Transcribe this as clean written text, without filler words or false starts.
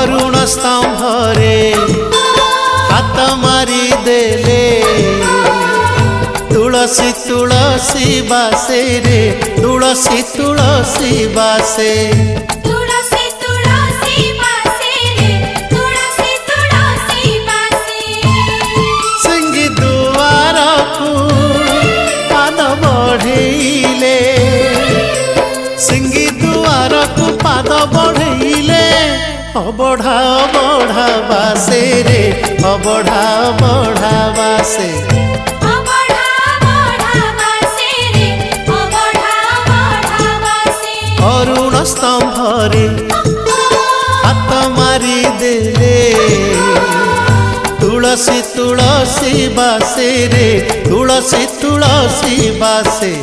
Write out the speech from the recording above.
अरुण स्तंभरे हाथ मारी देले तुलसी तुलसी बासे रे तुलसी तुलसी बासे सिंगी दुआर को पाद बढ़ेले सिंगी दुआर को पाद बढ़ेले अबढ़ा अबढ़ा बासे रे अबढ़ा अबढ़ा बासे अरुण स्तंभरे हाथ मारी देले तुलसी तुलसी बासे रे तुलसी तुलसी बासे।